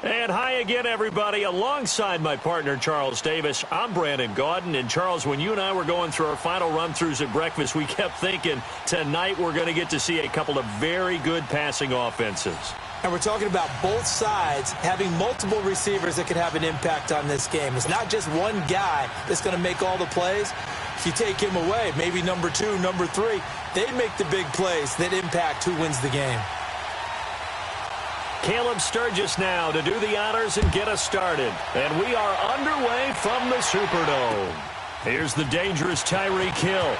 And hi again, everybody. Alongside my partner, Charles Davis, I'm Brandon Gaudin. And, Charles, when you and I were going through our final run-throughs at breakfast, we kept thinking tonight we're going to get to see a couple of very good passing offenses. And we're talking about both sides having multiple receivers that could have an impact on this game. It's not just one guy that's going to make all the plays. If you take him away, maybe number 2, number 3, they make the big plays that impact who wins the game. Caleb Sturgis now to do the honors and get us started. And we are underway from the Superdome. Here's the dangerous Tyreek Hill.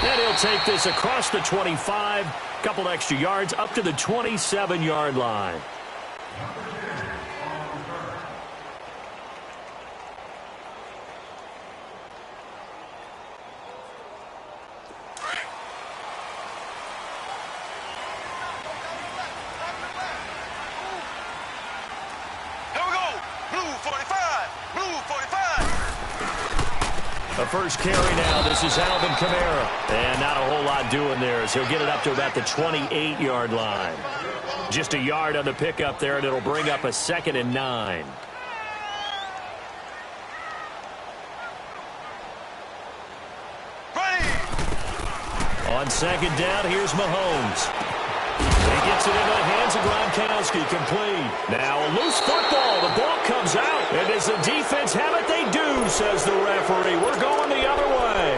And he'll take this across the 25, couple extra yards up to the 27-yard line. The first carry now. This is Alvin Kamara. And not a whole lot doing there as he'll get it up to about the 28-yard line. Just a yard on the pickup there, and it'll bring up a 2nd and 9. On 2nd down, here's Mahomes. He gets it into the hands of Gronkowski, complete. Now a loose football. The ball comes out. And does the defense have it? They do, says the referee. We're going the other way.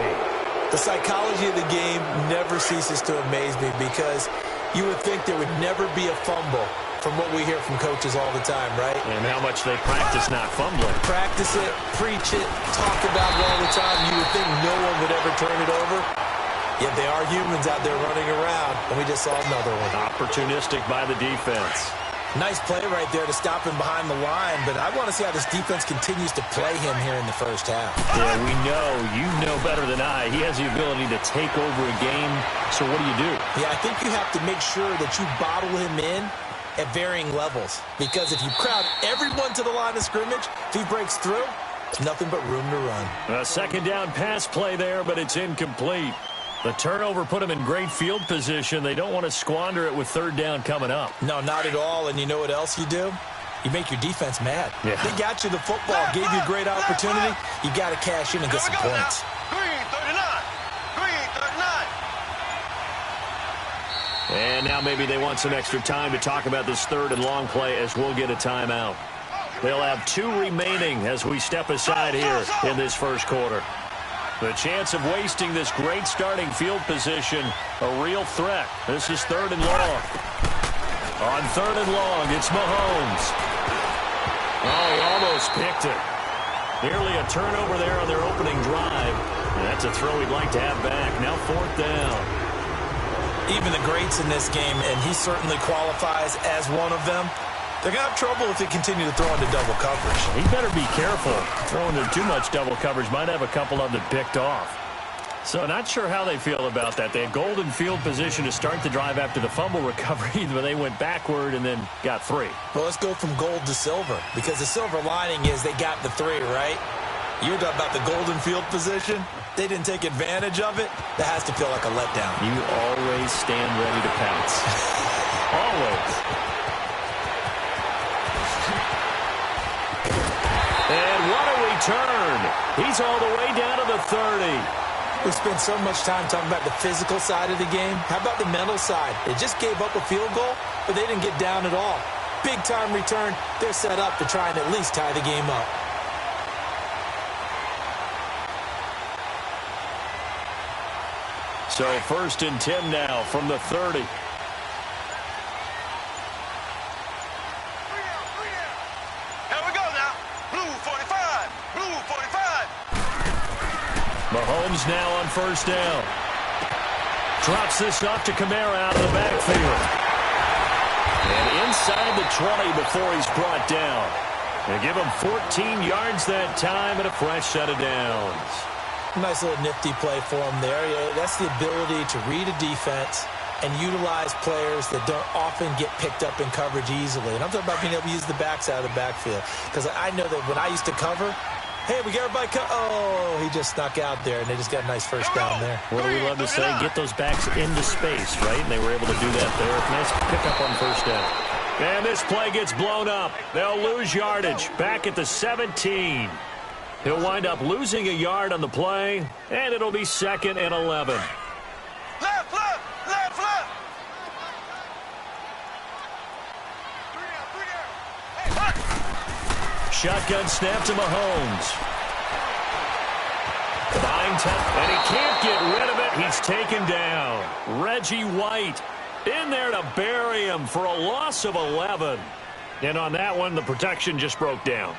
The psychology of the game never ceases to amaze me because you would think there would never be a fumble from what we hear from coaches all the time, right? And how much they practice not fumbling. Practice it, preach it, talk about it all the time. You would think no one would ever turn it over. Yet they are humans out there running around, and we just saw another one. Opportunistic by the defense. Nice play right there to stop him behind the line, but I want to see how this defense continues to play him here in the first half. Yeah, we know. You know better than I. He has the ability to take over a game, so what do? Yeah, I think you have to make sure that you bottle him in at varying levels, because if you crowd everyone to the line of scrimmage, if he breaks through, there's nothing but room to run. A 2nd down pass play there, but it's incomplete. The turnover put them in great field position. They don't want to squander it with 3rd down coming up. No, not at all. And you know what else you do? You make your defense mad. Yeah. They got you the football, gave you a great opportunity. You got to cash in and get some points. And now maybe they want some extra time to talk about this 3rd and long play as we'll get a timeout. They'll have 2 remaining as we step aside here in this first quarter. The chance of wasting this great starting field position, a real threat. This is 3rd and long. On 3rd and long, it's Mahomes. Oh, he almost picked it. Nearly a turnover there on their opening drive. And that's a throw he'd like to have back. Now 4th down. Even the greats in this game, and he certainly qualifies as one of them, they're going to have trouble if they continue to throw into double coverage. He better be careful. Throwing into too much double coverage might have a couple of them picked off. So not sure how they feel about that. They had golden field position to start the drive after the fumble recovery, but they went backward and then got 3. Well, let's go from gold to silver, because the silver lining is they got the 3, right? You're talking about the golden field position. They didn't take advantage of it. That has to feel like a letdown. You always stand ready to pounce. Always. And what a return. He's all the way down to the 30. We spent so much time talking about the physical side of the game. How about the mental side? They just gave up a field goal, but they didn't get down at all. Big-time return. They're set up to try and at least tie the game up. So 1st and 10 now from the 30. Mahomes now on 1st down. Drops this off to Kamara out of the backfield. And inside the 20 before he's brought down. They give him 14 yards that time and a fresh set of downs. Nice little nifty play for him there. Yeah, that's the ability to read a defense and utilize players that don't often get picked up in coverage easily. And I'm talking about being able to use the backs out of the backfield. Because I know that when I used to cover, hey, we got everybody oh, he just snuck out there, and they just got a nice first down there. What do we love to say? Get those backs into space, right? And they were able to do that there. Nice pickup on 1st down. And this play gets blown up. They'll lose yardage back at the 17. He'll wind up losing a yard on the play, and it'll be 2nd and 11. Left, left, left, left. Shotgun snap to Mahomes. Behind 10, and he can't get rid of it. He's taken down. Reggie White in there to bury him for a loss of 11. And on that one, the protection just broke down.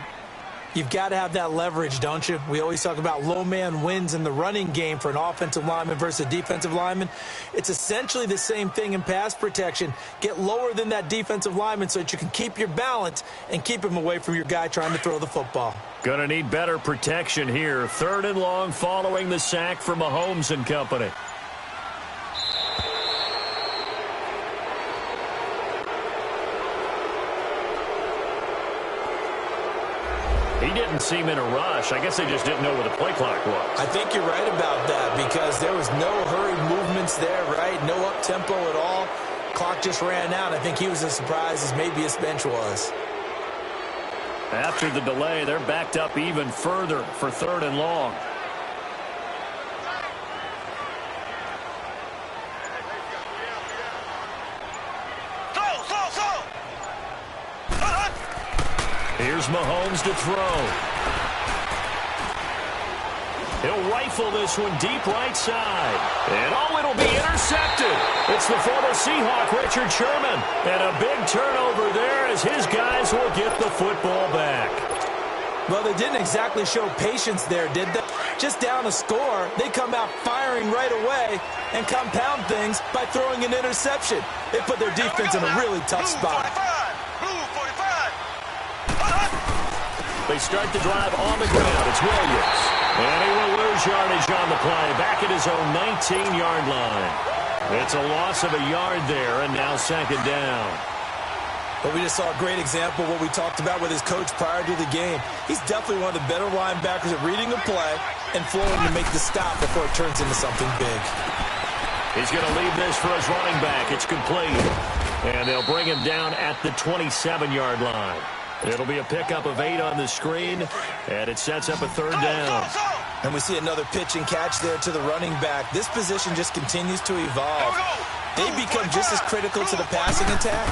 You've got to have that leverage, don't you? We always talk about low man wins in the running game for an offensive lineman versus a defensive lineman. It's essentially the same thing in pass protection. Get lower than that defensive lineman so that you can keep your balance and keep him away from your guy trying to throw the football. Gonna need better protection here. 3rd and long following the sack for Mahomes and company. He didn't seem in a rush. I guess they just didn't know where the play clock was. I think you're right about that because there was no hurried movements there, right? No up-tempo at all. Clock just ran out. I think he was as surprised as maybe his bench was. After the delay, they're backed up even further for 3rd and long. Here's Mahomes to throw. He'll rifle this one deep right side. And oh, it'll be intercepted. It's the former Seahawk, Richard Sherman. And a big turnover there as his guys will get the football back. Well, they didn't exactly show patience there, did they? Just down a score, they come out firing right away and compound things by throwing an interception. They put their defense in a really tough spot. They start the drive on the ground. It's Williams. And he will lose yardage on the play. Back at his own 19-yard line. It's a loss of a yard there, and now 2nd down. But we just saw a great example of what we talked about with his coach prior to the game. He's definitely one of the better linebackers at reading a play and flowing to make the stop before it turns into something big. He's going to leave this for his running back. It's complete. And they'll bring him down at the 27-yard line. It'll be a pickup of 8 on the screen, and it sets up a 3rd down. And we see another pitch and catch there to the running back. This position just continues to evolve. They become just as critical to the passing attack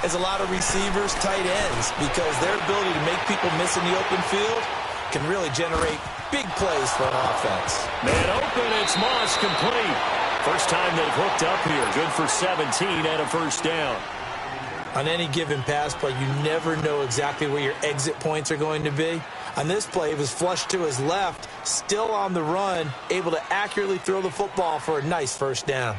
as a lot of receivers, tight ends, because their ability to make people miss in the open field can really generate big plays for an offense. Man open, it's Moss, complete. First time they've hooked up here. Good for 17 and a 1st down. On any given pass play, you never know exactly where your exit points are going to be. On this play, it was flushed to his left, still on the run, able to accurately throw the football for a nice 1st down.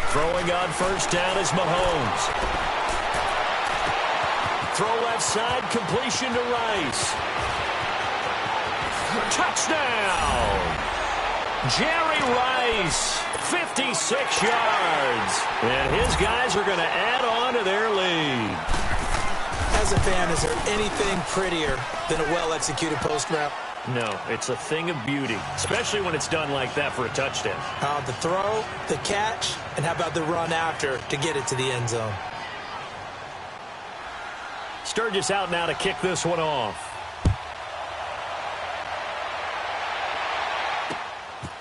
Throwing on 1st down is Mahomes. Throw left side, completion to Rice. Touchdown! Jerry Rice, 56 yards. And his guys are going to add on to their lead. As a fan, is there anything prettier than a well-executed post route? No, it's a thing of beauty, especially when it's done like that for a touchdown. The throw, the catch, and how about the run after to get it to the end zone? Sturgis out now to kick this one off.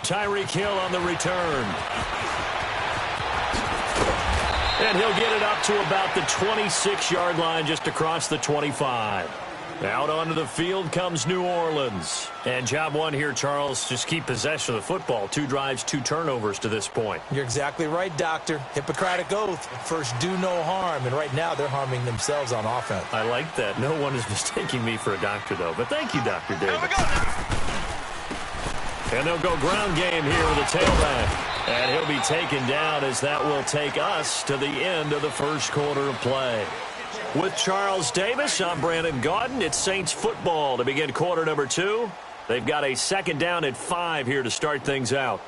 Tyreek Hill on the return. And he'll get it up to about the 26-yard line just across the 25. Out onto the field comes New Orleans. And job one here, Charles, just keep possession of the football. 2 drives, 2 turnovers to this point. You're exactly right, Doctor. Hippocratic oath. First, do no harm. And right now, they're harming themselves on offense. I like that. No one is mistaking me for a doctor, though. But thank you, Dr. Davis. And they'll go ground game here with a tailback. And he'll be taken down as that will take us to the end of the first quarter of play. With Charles Davis, I'm Brandon Gaudin. It's Saints football to begin quarter number 2. They've got a 2nd down at 5 here to start things out.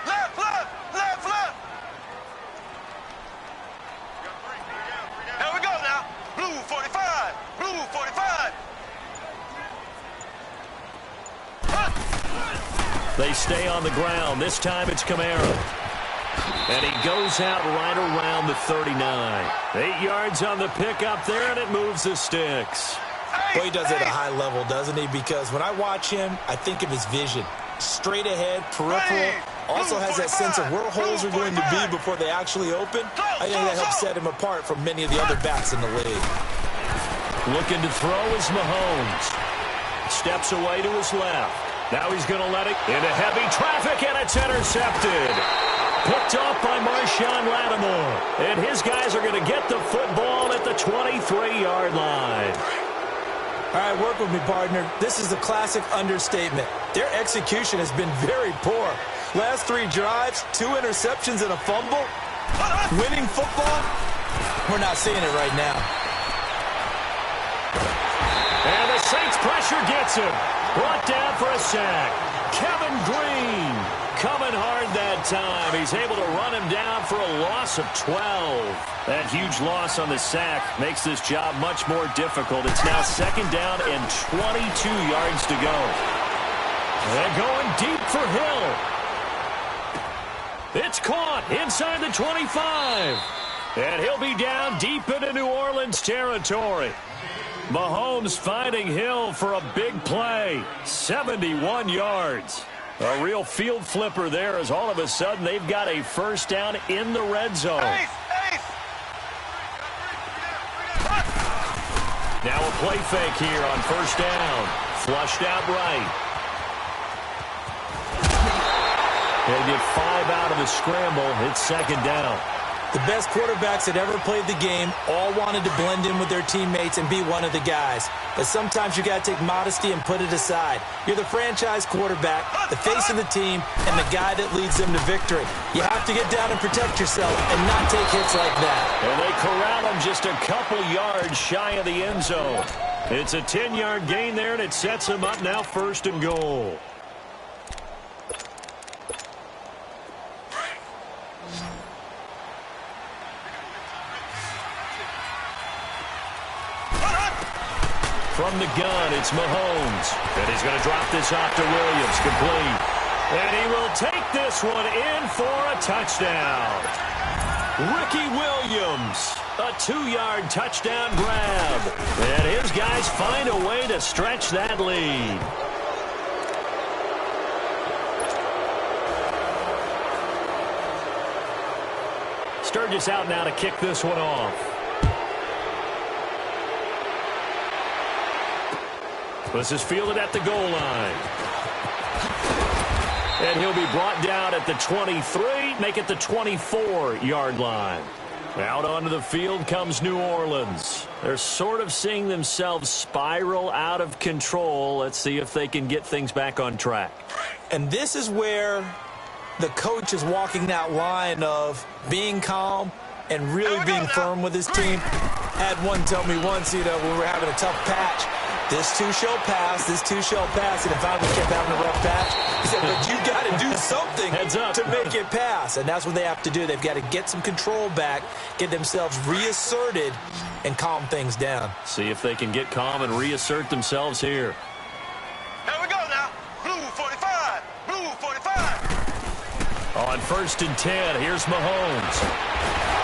Left, left, left, left. There we go now. Blue 45. Blue They stay on the ground. This time it's Kamara. And he goes out right around the 39. 8 yards on the pickup there, and it moves the sticks. Well, he does it at a high level, doesn't he? Because when I watch him, I think of his vision. Straight ahead, peripheral. Also has that sense of where holes are going to be before they actually open. I think that helps set him apart from many of the other backs in the league. Looking to throw is Mahomes. Steps away to his left. Now he's going to let it into heavy traffic, and it's intercepted. Picked off by Marshawn Lattimore. And his guys are going to get the football at the 23-yard line. All right, work with me, partner. This is a classic understatement. Their execution has been very poor. Last 3 drives, 2 interceptions and a fumble. Winning football? We're not seeing it right now. And the Saints pressure gets him. Brought down for a sack. Kevin Green coming hard that time. He's able to run him down for a loss of 12. That huge loss on the sack makes this job much more difficult. It's now 2nd down and 22 yards to go. They're going deep for Hill. It's caught inside the 25. And he'll be down deep into New Orleans territory. Mahomes finding Hill for a big play. 71 yards. A real field flipper there as all of a sudden they've got a first down in the red zone. Now a play fake here on first down. Flushed out right. They get 5 out of the scramble. It's 2nd down. The best quarterbacks that ever played the game all wanted to blend in with their teammates and be one of the guys. But sometimes you got to take modesty and put it aside. You're the franchise quarterback, the face of the team, and the guy that leads them to victory. You have to get down and protect yourself and not take hits like that. And they corral him just a couple yards shy of the end zone. It's a 10-yard gain there, and it sets him up now 1st and goal. From the gun, it's Mahomes. And he's going to drop this off to Williams, complete. And he will take this one in for a touchdown. Ricky Williams, a 2-yard touchdown grab. And his guys find a way to stretch that lead. Sturgis out now to kick this one off. This is fielded at the goal line. And he'll be brought down at the 23, make it the 24-yard line. Out onto the field comes New Orleans. They're sort of seeing themselves spiral out of control. Let's see if they can get things back on track. And this is where the coach is walking that line of being calm and really being firm with his team. Had one tell me once, when we're having a tough patch, this too shall pass, this too shall pass. And if I kept having a rough patch, he said, but you got to do something to make it pass. And that's what they have to do. They've got to get some control back, get themselves reasserted, and calm things down. See if they can get calm and reassert themselves here. Here we go now. Blue 45. Blue 45. On 1st and 10, here's Mahomes.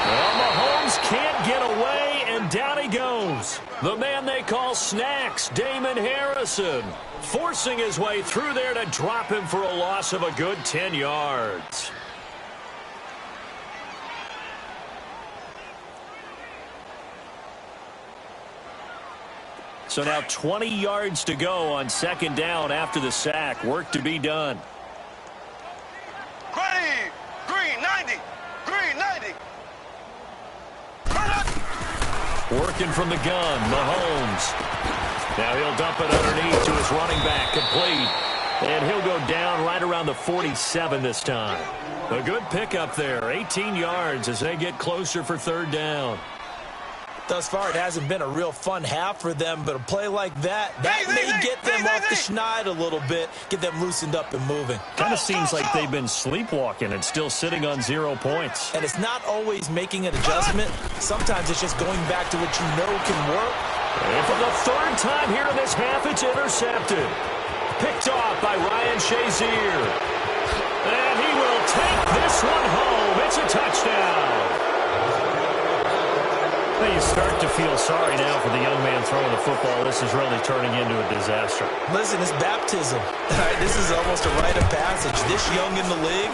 Well, Mahomes can't get away, and down he goes. The man they call Snacks, Damon Harrison, forcing his way through there to drop him for a loss of a good 10 yards. So now 20 yards to go on 2nd down after the sack. Work to be done. Green 90. Green 90. Working from the gun, Mahomes. Now he'll dump it underneath to his running back, complete. And he'll go down right around the 47 this time. A good pickup there, 18 yards as they get closer for 3rd down. Thus far, it hasn't been a real fun half for them, but a play like that may get them off the schneid a little bit, get them loosened up and moving. Kind of seems like they've been sleepwalking and still sitting on 0 points. And it's not always making an adjustment. Sometimes it's just going back to what you know can work. And for the 3rd time here in this half, it's intercepted. Picked off by Ryan Shazier. And he will take this one home. It's a touchdown. Well, you start to feel sorry now for the young man throwing the football. This is really turning into a disaster. Listen, it's baptism. All right, this is almost a rite of passage. This young in the league,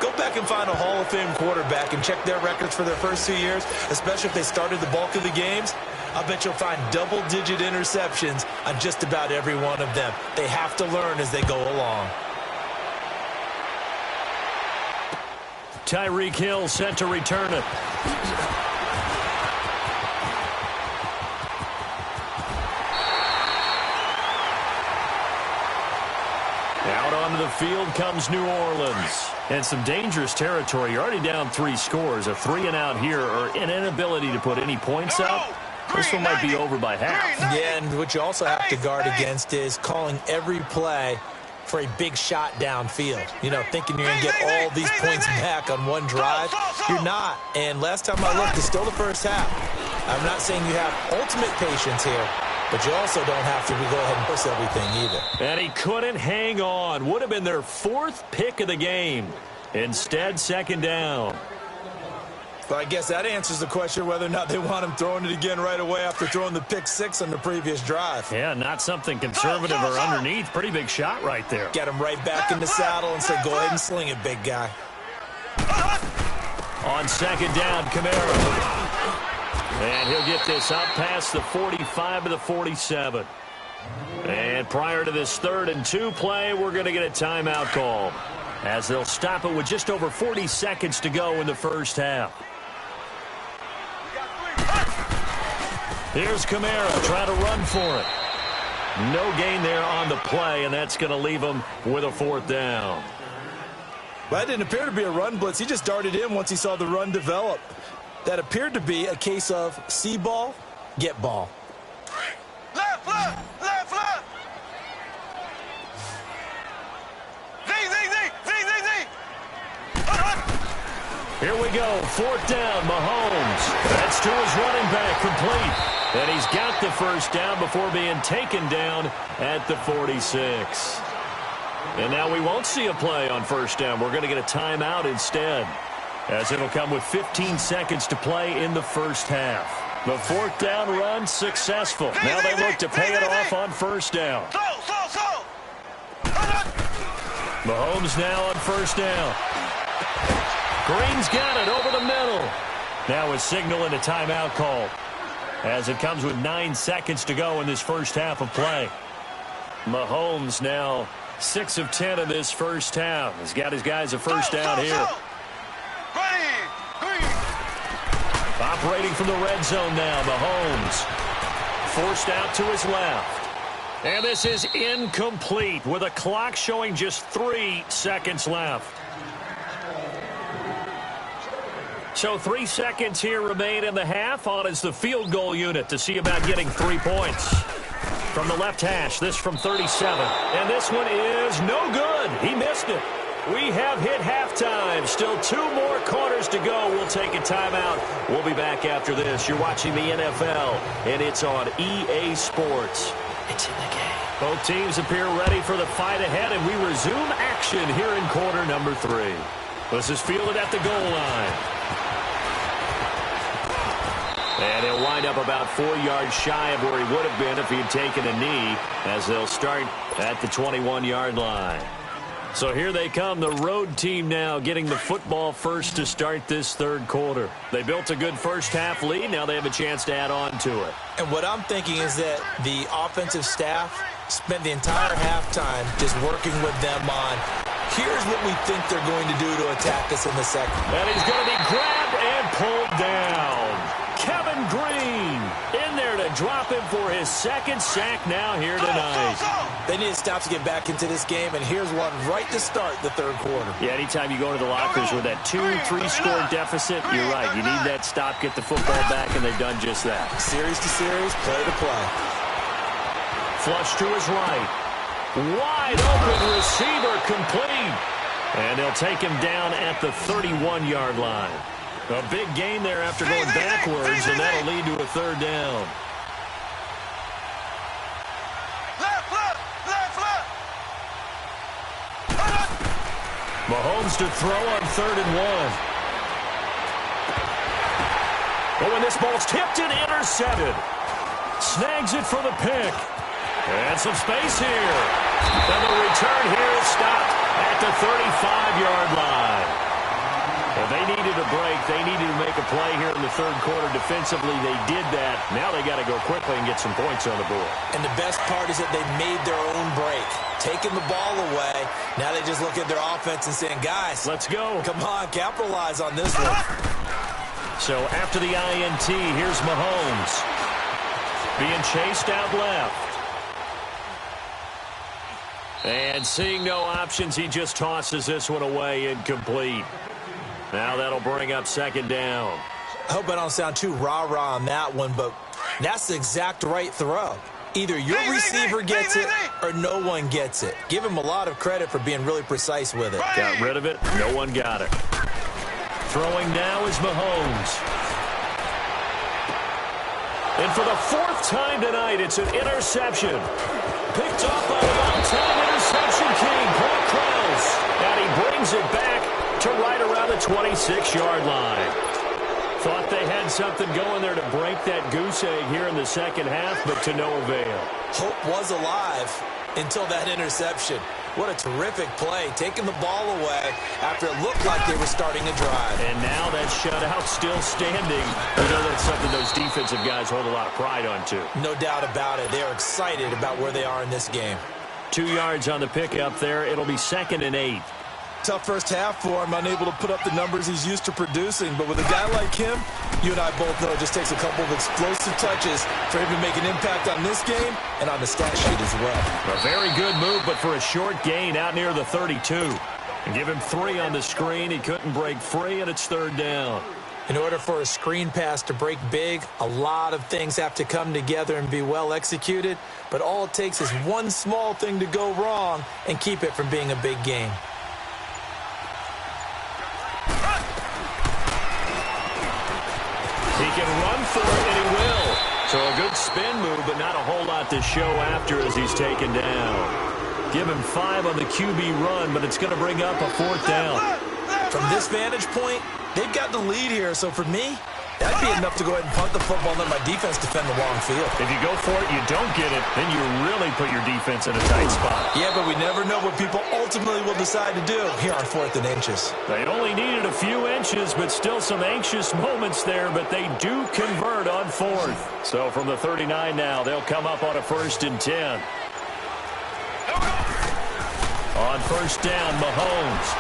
go back and find a Hall of Fame quarterback and check their records for their first 2 years, especially if they started the bulk of the games. I bet you'll find double-digit interceptions on just about every one of them. They have to learn as they go along. Tyreek Hill set to return it. Out onto the field comes New Orleans. And some dangerous territory. You're already down 3 scores. A 3-and-out here, or an inability to put any points up. This one might be over by half. Yeah, and what you also have to guard against is calling every play for a big shot downfield. You know, thinking you're going to get all these points back on one drive. You're not. And last time I looked, it's still the first half. I'm not saying you have ultimate patience here, but you also don't have to go ahead and push everything either. And he couldn't hang on. Would have been their 4th pick of the game. Instead, second down. But I guess that answers the question whether or not they want him throwing it again right away after throwing the pick 6 on the previous drive. Yeah, not something conservative or underneath. Pretty big shot right there. Get him right back in the saddle and say, go ahead and sling it, big guy. On second down, Kamara. And he'll get this up past the 45 to the 47. And prior to this 3rd and 2 play, we're going to get a timeout call, as they'll stop it with just over 40 seconds to go in the first half. Here's Kamara trying to run for it. No gain there on the play, and that's going to leave him with a 4th down. Well, that didn't appear to be a run blitz. He just darted in once he saw the run develop. That appeared to be a case of see ball, get ball. Left, left, left, left. Z. Here we go, 4th down, Mahomes. That's to his running back, complete. And he's got the first down before being taken down at the 46. And now we won't see a play on first down. We're going to get a timeout instead, as it'll come with 15 seconds to play in the first half. The 4th down run successful. Now they look to pay it off on first down. Mahomes now on first down. Green's got it over the middle. Now a signal and a timeout call, as it comes with 9 seconds to go in this first half of play. Mahomes now 6 of 10 in this first half. He's got his guys a first down here. Operating from the red zone now, Mahomes. Forced out to his left. And this is incomplete with a clock showing just 3 seconds left. So 3 seconds here remain in the half. On is the field goal unit to see about getting 3 points. From the left hash, this from 37. And this one is no good. He missed it. We have hit halftime. Still 2 more quarters to go. We'll take a timeout. We'll be back after this. You're watching the NFL, and it's on EA Sports. It's in the game. Both teams appear ready for the fight ahead, and we resume action here in quarter number 3. This is fielded at the goal line. And he'll wind up about 4 yards shy of where he would have been if he had taken a knee, as they'll start at the 21-yard line. So here they come, the road team now getting the football first to start this 3rd quarter. They built a good first half lead. Now they have a chance to add on to it. And what I'm thinking is that the offensive staff spent the entire halftime just working with them on, here's what we think they're going to do to attack us in the second. And he's going to be grabbed and pulled down. Kevin Green in there to drop him for his 2nd sack now here tonight. They need to stop to get back into this game, and here's one right to start the 3rd quarter. Yeah, anytime you go to the lockers with that 2-3 score deficit, you're right. You need that stop, get the football back, and they've done just that. Series to series, play to play. Flush to his right. Wide open receiver, complete. And they'll take him down at the 31-yard line. A big gain there after going backwards, and that'll lead to a 3rd down. Left, left, left, left. Mahomes to throw on 3rd and 1. Oh, and this ball's tipped and intercepted. Snags it for the pick. And some space here. And the return here is stopped at the 35-yard line. And they needed a break. They needed to make a play here in the 3rd quarter. Defensively, they did that. Now they got to go quickly and get some points on the board. And the best part is that they made their own break. Taking the ball away. Now they just look at their offense and saying, guys, let's go. Come on, capitalize on this one. So after the INT, here's Mahomes. Being chased out left. And seeing no options, he just tosses this one away incomplete. Now that'll bring up 2nd down. I hope I don't sound too rah-rah on that one, but that's the exact right throw. Either your receiver gets it or no one gets it. Give him a lot of credit for being really precise with it. Got rid of it. No one got it. Throwing now is Mahomes. And for the 4th time tonight, it's an interception. Picked up by the all-time interception king, Paul Krause. And he brings it back to right around the 26-yard line. Thought they had something going there to break that goose egg here in the 2nd half, but to no avail. Hope was alive until that interception. What a terrific play, taking the ball away after it looked like they were starting a drive. And now that shutout still standing. You know that's something those defensive guys hold a lot of pride on, too. No doubt about it. They are excited about where they are in this game. 2 yards on the pickup there. It'll be 2nd and 8. Tough first half for him, unable to put up the numbers he's used to producing. But with a guy like him, you and I both know it just takes a couple of explosive touches for him to make an impact on this game and on the stat sheet as well. A very good move, but for a short gain out near the 32. And give him 3 on the screen. He couldn't break free, and it's 3rd down. In order for a screen pass to break big, a lot of things have to come together and be well executed. But all it takes is one small thing to go wrong and keep it from being a big game. He can run for it, and he will. So a good spin move, but not a whole lot to show after as he's taken down. Give him 5 on the QB run, but it's going to bring up a 4th down. From this vantage point, they've got the lead here. So for me, that'd be enough to go ahead and punt the football and let my defense defend the long field. If you go for it, you don't get it, then you really put your defense in a tight spot. Yeah, but we never know what people ultimately will decide to do here on 4th and inches. They only needed a few inches, but still some anxious moments there, but they do convert on 4th. So from the 39 now, they'll come up on a 1st and 10. On 1st down, Mahomes.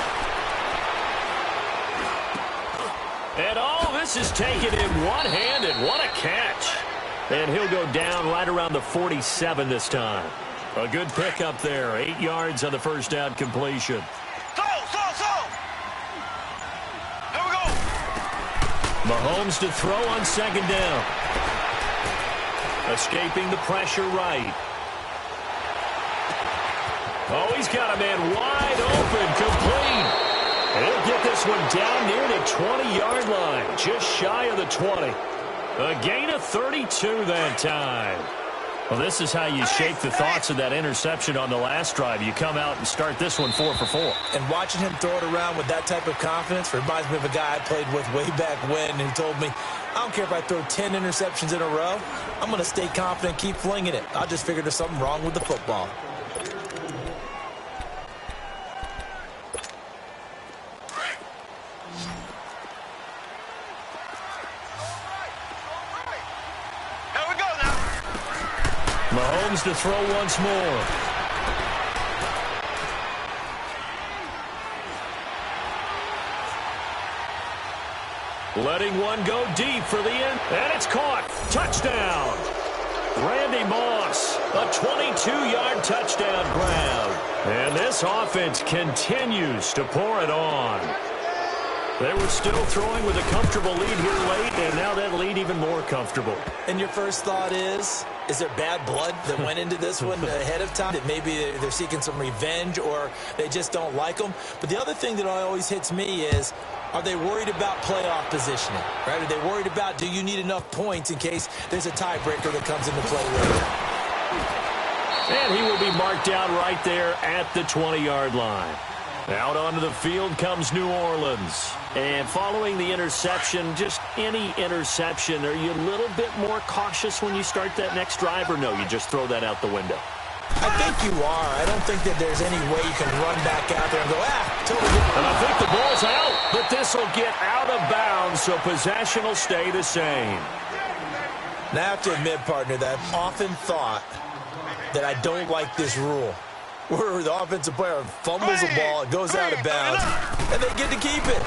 And all this is taken in one-handed. What a catch. And he'll go down right around the 47 this time. A good pickup there. 8 yards on the 1st down completion. Here we go. Mahomes to throw on 2nd down. Escaping the pressure right. Oh, he's got a man wide open, complete. And he'll get this one down near the 20-yard line, just shy of the 20. A gain of 32 that time. Well, this is how you shape the thoughts of that interception on the last drive. You come out and start this one 4 for 4. And watching him throw it around with that type of confidence reminds me of a guy I played with way back when who told me, I don't care if I throw 10 interceptions in a row. I'm going to stay confident, keep flinging it. I just figured there's something wrong with the football. Mahomes to throw once more. Letting one go deep for the end. And it's caught. Touchdown. Randy Moss, a 22-yard touchdown grab. And this offense continues to pour it on. They were still throwing with a comfortable lead here late, and now that lead even more comfortable. And your first thought is there bad blood that went into this one ahead of time? That maybe they're seeking some revenge or they just don't like them? But the other thing that always hits me is, are they worried about playoff positioning? Right? Are they worried about, do you need enough points in case there's a tiebreaker that comes into play later? And he will be marked down right there at the 20-yard line. Out onto the field comes New Orleans. And following the interception, just any interception, are you a little bit more cautious when you start that next drive, or no, you just throw that out the window? I think you are. I don't think that there's any way you can run back out there and go, totally different. And I think the ball's out, but this will get out of bounds, so possession will stay the same. Now, I have to admit, partner, that I've often thought that I don't like this rule, where the offensive player fumbles the ball, it goes out of bounds, and they get to keep it.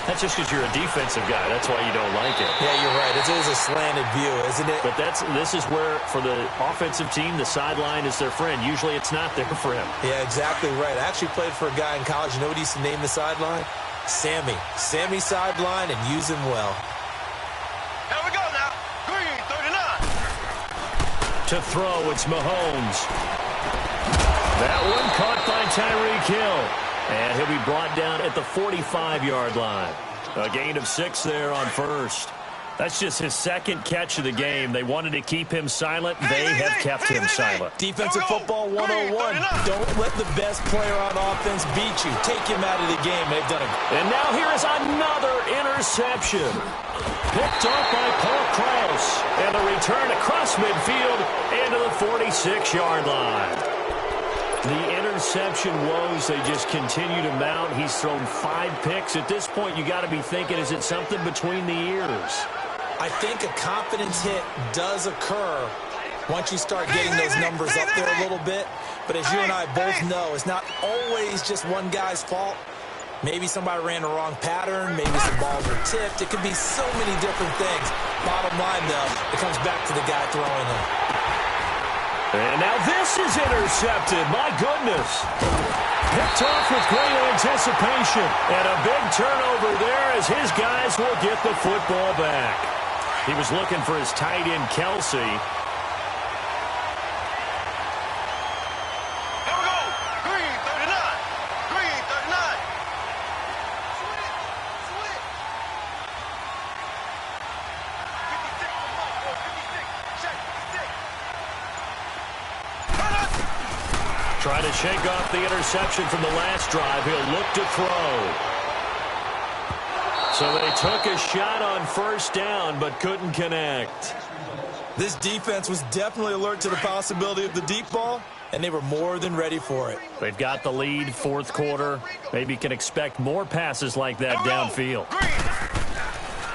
That's just because you're a defensive guy. That's why you don't like it. Yeah, you're right. It is a slanted view, isn't it? But this is where, for the offensive team, the sideline is their friend. Usually it's not there for him. Yeah, exactly right. I actually played for a guy in college. You know what he used to name the sideline? Sammy. Sammy sideline, and use him well. Here we go now. Green, 39. To throw, it's Mahomes. That one caught by Tyreek Hill. And he'll be brought down at the 45-yard line. A gain of 6 there on first. That's just his second catch of the game. They wanted to keep him silent. They have kept him silent. Defensive football 101. Don't let the best player on offense beat you. Take him out of the game. They've done it. And now here is another interception. Picked off by Paul Krause. And a return across midfield into the 46-yard line. The interception woes, they just continue to mount. He's thrown 5 picks. At this point, you got to be thinking, is it something between the ears? I think a confidence hit does occur once you start getting those numbers up there a little bit. But as you and I both know, it's not always just one guy's fault. Maybe somebody ran the wrong pattern. Maybe some balls were tipped. It could be so many different things. Bottom line, though, it comes back to the guy throwing them. And now this is intercepted. My goodness. Picked off with great anticipation. And a big turnover there as his guys will get the football back. He was looking for his tight end, Kelsey. Here we go. Green, 39. Green, 39. Switch. 56 for Mike, boy. 56. Check, 56. Trying to shake off the interception from the last drive. He'll look to throw. So they took a shot on first down, but couldn't connect. This defense was definitely alert to the possibility of the deep ball, and they were more than ready for it. They've got the lead, fourth quarter. Maybe can expect more passes like that downfield.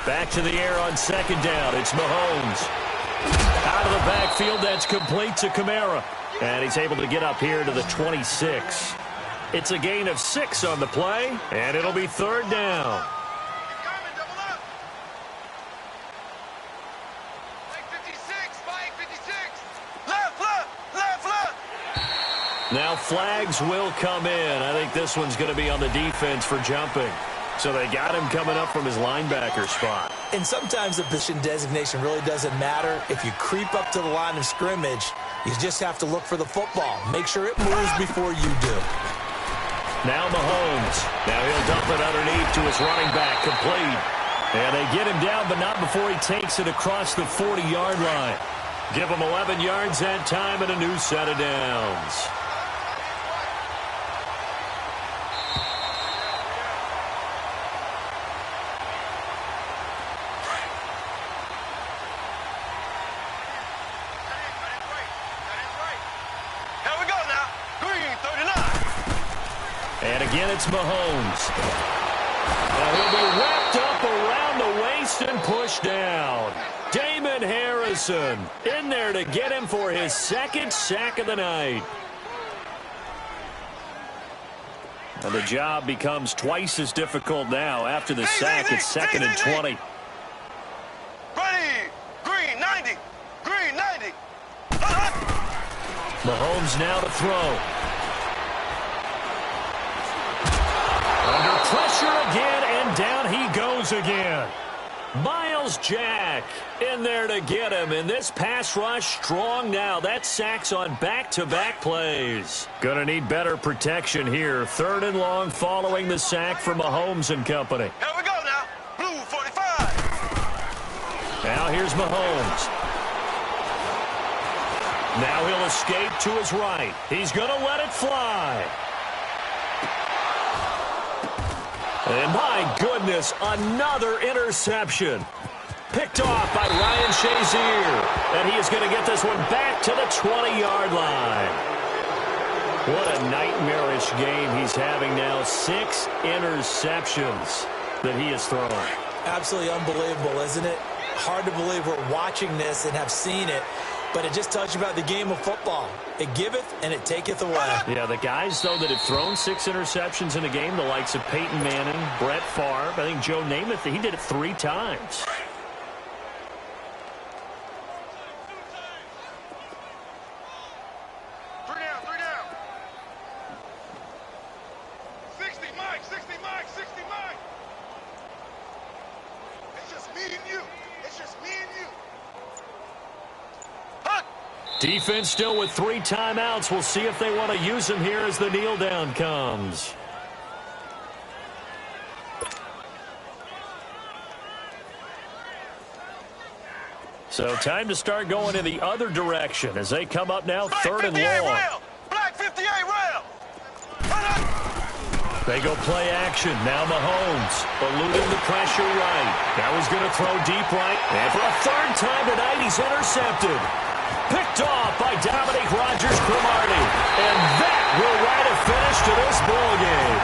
Back to the air on second down. It's Mahomes. Out of the backfield, that's complete to Kamara. And he's able to get up here to the 26. It's a gain of 6 on the play, and it'll be third down. Now flags will come in. I think this one's going to be on the defense for jumping. So they got him coming up from his linebacker spot. And sometimes the position designation really doesn't matter. If you creep up to the line of scrimmage, you just have to look for the football. Make sure it moves before you do. Now Mahomes. Now he'll dump it underneath to his running back, complete. And they get him down, but not before he takes it across the 40-yard line. Give him 11 yards that time and a new set of downs. Again, it's Mahomes. Now he'll be wrapped up around the waist and pushed down. Damon Harrison in there to get him for his second sack of the night. And the job becomes twice as difficult now. After the sack, it's 2nd and 20. Ready. Green, 90. Green, 90. Mahomes now to throw. Under pressure again, and down he goes again. Miles Jack in there to get him, and this pass rush strong now. That sack's on back-to-back plays. Gonna need better protection here. 3rd and long following the sack from Mahomes and company. Here we go now. Blue 45. Now here's Mahomes. Now he'll escape to his right. He's gonna let it fly. And my goodness, another interception. Picked off by Ryan Shazier. And he is going to get this one back to the 20-yard line. What a nightmarish game he's having now. 6 interceptions that he has thrown. Absolutely unbelievable, isn't it? Hard to believe we're watching this and have seen it, but it just tells you about the game of football. It giveth and it taketh away. Yeah, the guys, though, that have thrown 6 interceptions in a game, the likes of Peyton Manning, Brett Favre, I think Joe Namath, he did it 3 times. Three down. 60, Mike, 60, Mike, 60, Mike. It's just me and you. It's just me and you. Huh? Defense still with 3 timeouts. We'll see if they want to use them here as the kneel down comes. So time to start going in the other direction as they come up now, third and long. Black 58 rail. They go play action. Now Mahomes eluding the pressure right. Now he's going to throw deep right. And for a third time tonight, he's intercepted. Picked off by Dominique Rodgers-Cromartie. And that will write a finish to this ball game.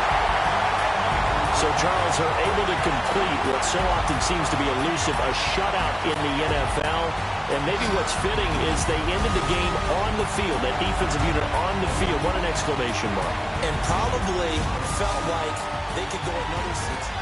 So, Charles, are able to complete what so often seems to be elusive, a shutout in the NFL. And maybe what's fitting is they ended the game on the field, that defensive unit on the field. What an exclamation mark. And probably felt like they could go another season.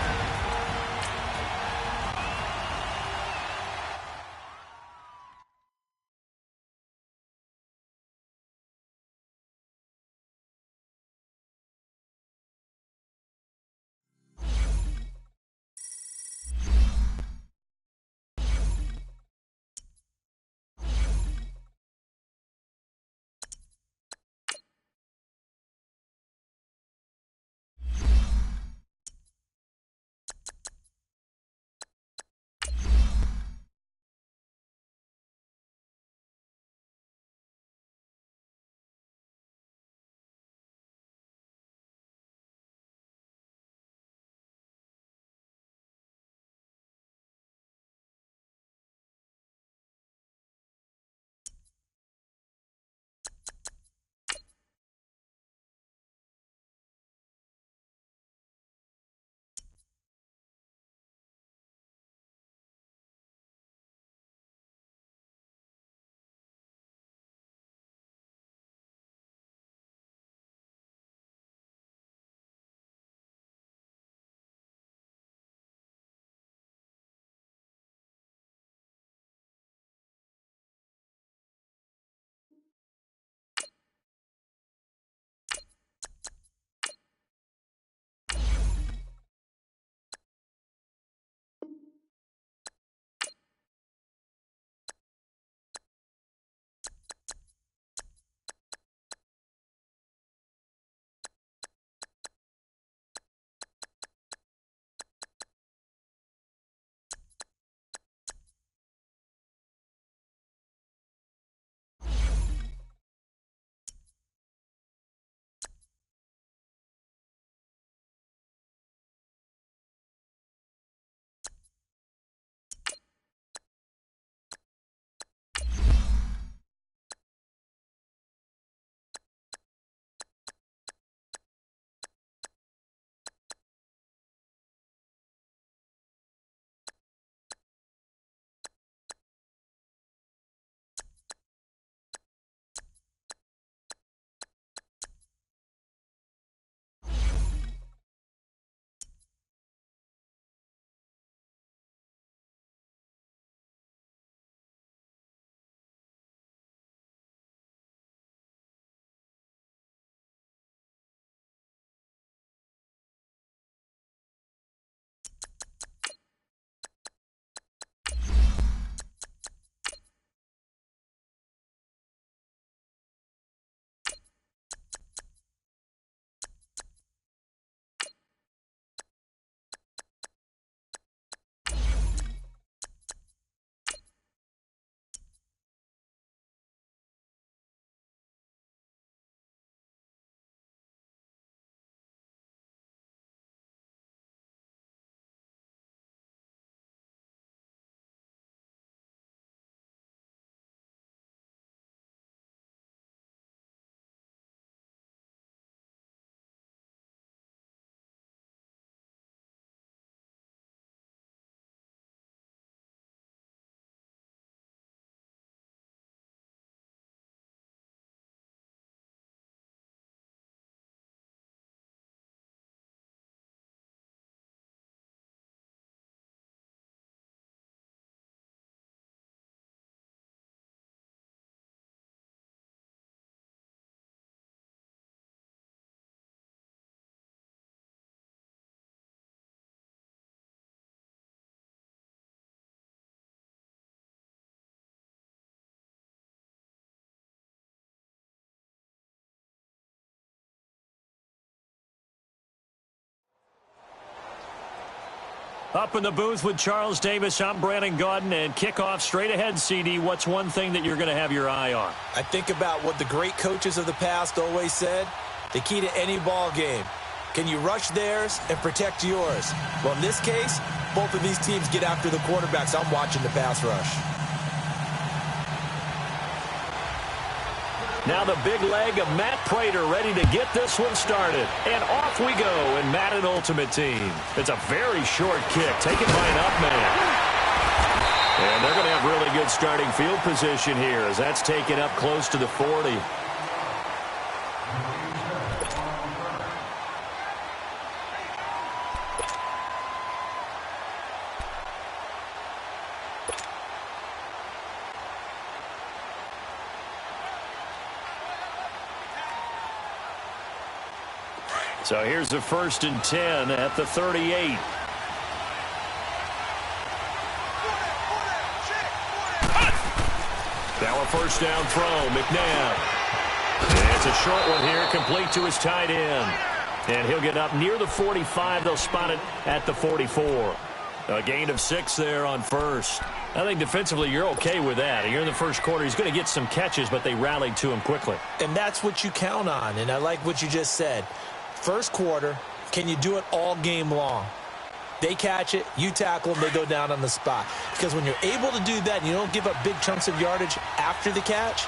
Up in the booth with Charles Davis, I'm Brandon Gaudin, and kickoff straight ahead, CD. What's one thing that you're going to have your eye on? I think about what the great coaches of the past always said. The key to any ball game. Can you rush theirs and protect yours? Well, in this case, both of these teams get after the quarterbacks. I'm watching the pass rush. Now the big leg of Matt Prater ready to get this one started. And off we go in Madden Ultimate Team. It's a very short kick taken by an up man. And they're going to have really good starting field position here as that's taken up close to the 40. So here's the 1st and 10 at the 38. Now a first down throw, McNabb. And it's a short one here, complete to his tight end. And he'll get up near the 45. They'll spot it at the 44. A gain of 6 there on first. I think defensively you're okay with that. You're in the first quarter. He's going to get some catches, but they rallied to him quickly. And that's what you count on, and I like what you just said. First quarter, can you do it all game long? They catch it, you tackle them, they go down on the spot. Because when you're able to do that and you don't give up big chunks of yardage after the catch,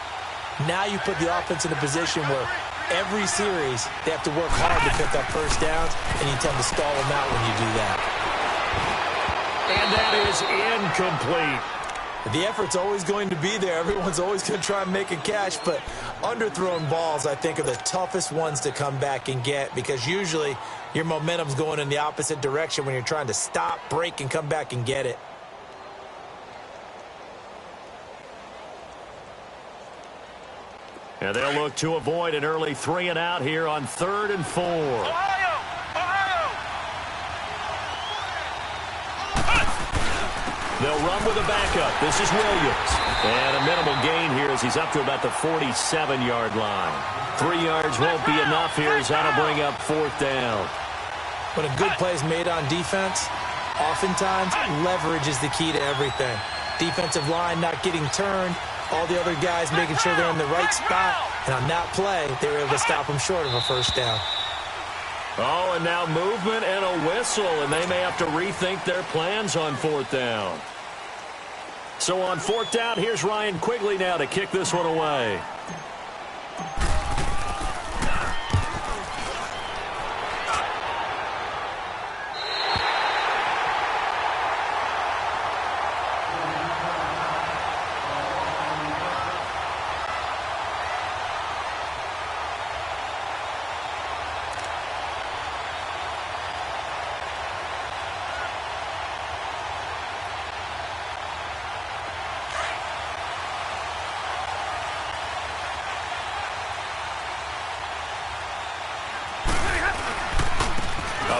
now you put the offense in a position where every series they have to work hard to pick up first downs, and you tend to stall them out when you do that. And that is incomplete. The effort's always going to be there. Everyone's always going to try and make a catch, but underthrown balls, I think, are the toughest ones to come back and get because usually your momentum's going in the opposite direction when you're trying to stop, break, and come back and get it. And they'll look to avoid an early 3 and out here on 3rd and 4. They'll run with a backup. This is Williams. And a minimal gain here as he's up to about the 47-yard line. 3 yards won't be enough here as that'll bring up 4th down. When a good play is made on defense, oftentimes leverage is the key to everything. Defensive line not getting turned, all the other guys making sure they're in the right spot. And on that play, they were able to stop them short of a first down. Oh, and now movement and a whistle, and they may have to rethink their plans on 4th down. So on 4th down, here's Ryan Quigley now to kick this one away.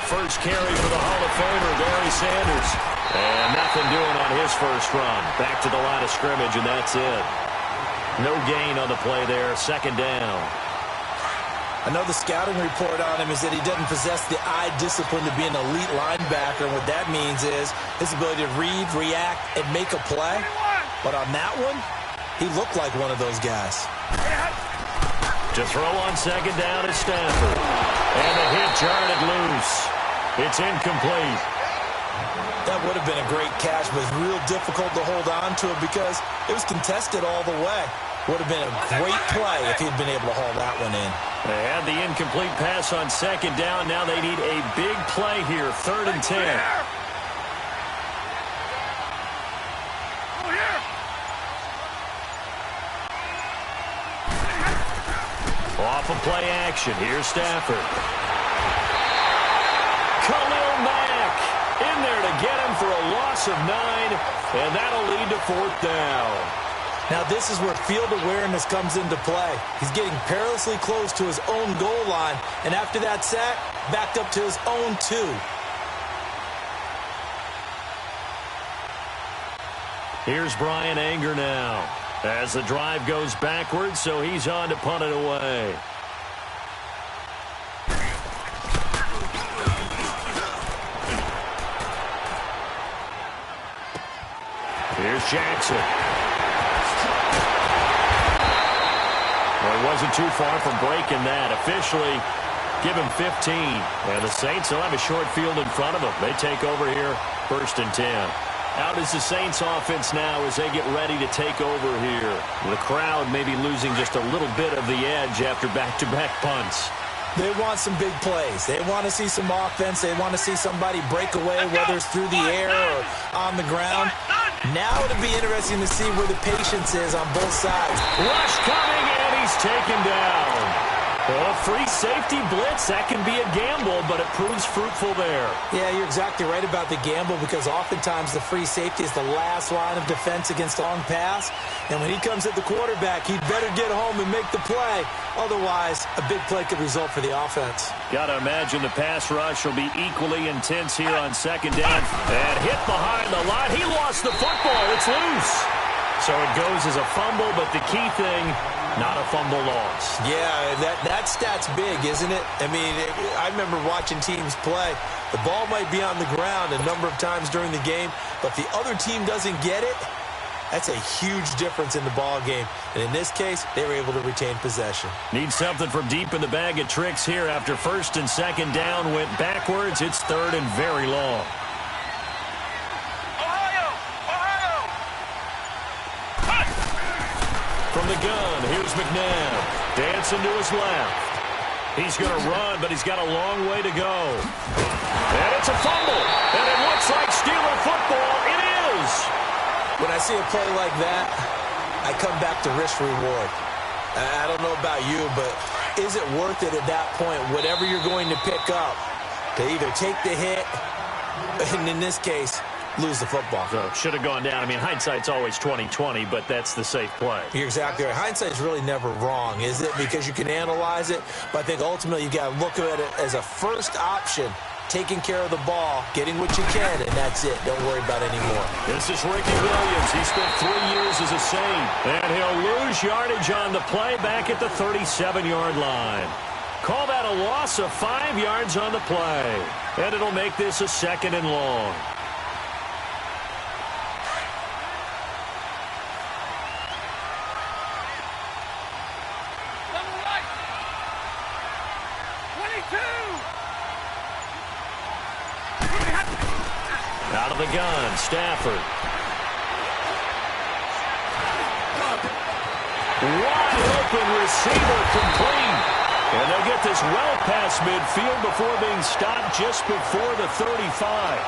First carry for the Hall of Famer, Barry Sanders. And nothing doing on his first run. Back to the line of scrimmage, and that's it. No gain on the play there. 2nd down. I know the scouting report on him is that he doesn't possess the eye discipline to be an elite linebacker. And what that means is his ability to read, react, and make a play. But on that one, he looked like one of those guys. To throw on 2nd down is Stafford. And the hit jarred it loose. It's incomplete. That would have been a great catch, but it's real difficult to hold on to it because it was contested all the way. Would have been a great play if he'd been able to haul that one in. They had the incomplete pass on 2nd down. Now they need a big play here, 3rd and 10. Off of play action. Here's Stafford. Khalil Mack in there to get him for a loss of 9, and that'll lead to 4th down. Now this is where field awareness comes into play. He's getting perilously close to his own goal line, and after that sack, backed up to his own 2. Here's Brian Anger now as the drive goes backwards, so he's on to punt it away. takes it. Well, he wasn't too far from breaking that. Officially, give him 15. And the Saints will have a short field in front of them. They take over here, 1st and 10. Out is the Saints offense now as they get ready to take over here. The crowd may be losing just a little bit of the edge after back-to-back punts. They want some big plays. They want to see some offense. They want to see somebody break away, whether it's through the air or on the ground. Now it'll be interesting to see where the patience is on both sides. Rush coming, and he's taken down. Well, free safety blitz, that can be a gamble, but it proves fruitful there. Yeah, you're exactly right about the gamble because oftentimes the free safety is the last line of defense against long pass. And when he comes at the quarterback, he'd better get home and make the play. Otherwise, a big play could result for the offense. Got to imagine the pass rush will be equally intense here on 2nd down. And hit behind the line. He lost the football. It's loose. So it goes as a fumble, but the key thing, not a fumble loss. Yeah, that stat's big, isn't it? I mean, I remember watching teams play. The ball might be on the ground a number of times during the game, but the other team doesn't get it. That's a huge difference in the ball game. And in this case, they were able to retain possession. Need something from deep in the bag of tricks here after 1st and 2nd down went backwards. It's 3rd and very long. From the gun, here's McNabb. Dancing to his left. He's going to run, but he's got a long way to go. And it's a fumble. And it looks like Steeler football. It is. When I see a play like that, I come back to risk-reward. I don't know about you, but is it worth it at that point, whatever you're going to pick up, to either take the hit, and in this case, lose the football? So should have gone down. I mean, hindsight's always 20/20, but that's the safe play. You're exactly right. Hindsight's really never wrong, is it? Because you can analyze it, but I think ultimately you got to look at it as a first option, taking care of the ball, getting what you can, and that's it. Don't worry about it anymore. This is Ricky Williams. He spent 3 years as a Saint, and he'll lose yardage on the play back at the 37-yard line. Call that a loss of 5 yards on the play, and it'll make this a 2nd and long. Out of the gun, Stafford. Wide open receiver complete. And they'll get this well past midfield before being stopped just before the 35.